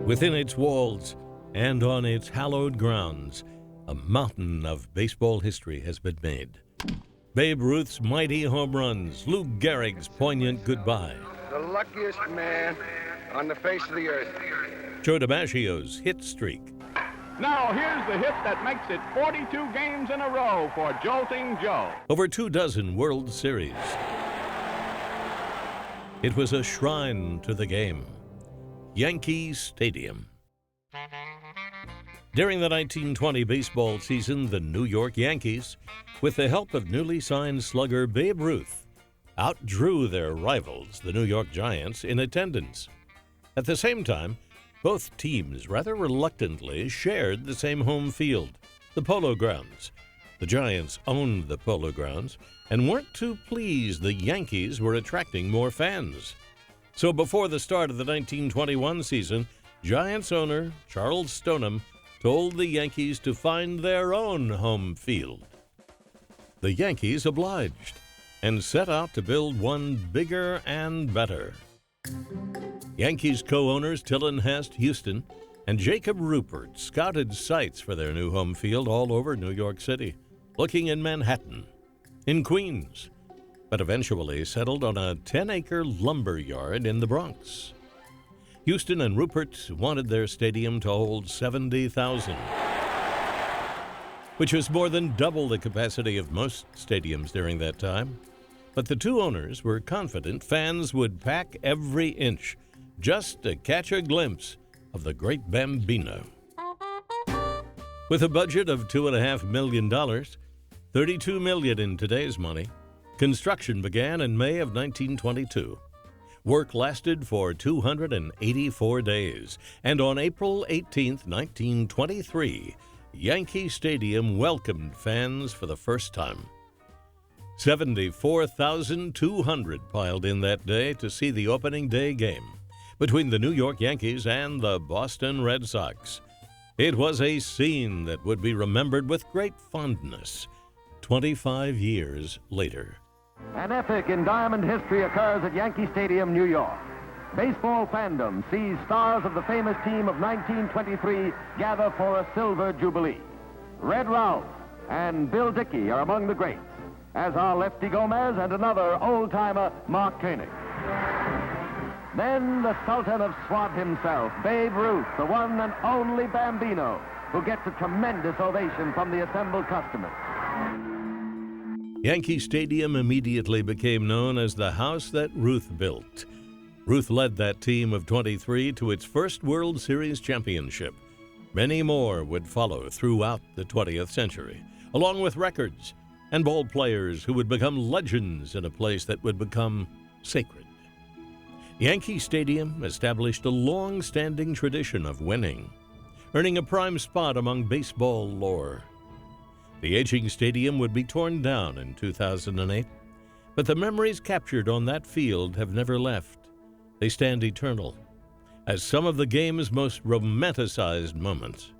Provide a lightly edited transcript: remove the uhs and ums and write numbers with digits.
Within its walls and on its hallowed grounds, a mountain of baseball history has been made. Babe Ruth's mighty home runs, Lou Gehrig's poignant goodbye, The luckiest man on the face of the earth. Joe DiMaggio's hit streak, Now here's the hit that makes it 42 games in a row for Jolting Joe. over 24 World Series. It was a shrine to the game, Yankee Stadium. During the 1920 baseball season, the New York Yankees, with the help of newly signed slugger Babe Ruth, outdrew their rivals, the New York Giants, in attendance. At the same time, both teams rather reluctantly shared the same home field, the Polo grounds. The Giants owned the Polo grounds and weren't too pleased the Yankees were attracting more fans. So before the start of the 1921 season, Giants owner Charles Stoneham told the Yankees to find their own home field. The Yankees obliged and set out to build one bigger and better. Yankees co-owners Tillinghast Houston and Jacob Rupert scouted sites for their new home field all over New York City, looking in Manhattan, in Queens, but eventually settled on a 10-acre lumber yard in the Bronx. Houston and Rupert wanted their stadium to hold 70,000, which was more than double the capacity of most stadiums during that time. But the two owners were confident fans would pack every inch just to catch a glimpse of the great Bambino. With a budget of $2.5 million, $32 million in today's money, construction began in May of 1922. Work lasted for 284 days, and on April 18, 1923, Yankee Stadium welcomed fans for the first time. 74,200 piled in that day to see the opening day game between the New York Yankees and the Boston Red Sox. It was a scene that would be remembered with great fondness 25 years later. An epic in diamond history occurs at Yankee Stadium, New York. Baseball fandom sees stars of the famous team of 1923 gather for a silver jubilee. Red Ralph and Bill Dickey are among the greats, as are Lefty Gomez and another old-timer, Mark Koenig. Then the Sultan of Swat himself, Babe Ruth, the one and only Bambino, who gets a tremendous ovation from the assembled customers. Yankee Stadium immediately became known as the house that Ruth built. Ruth led that team of 23 to its first World Series championship. Many more would follow throughout the 20th century, along with records and ball players who would become legends in a place that would become sacred. Yankee Stadium established a long-standing tradition of winning, earning a prime spot among baseball lore. The aging stadium would be torn down in 2008, but the memories captured on that field have never left. They stand eternal as some of the game's most romanticized moments.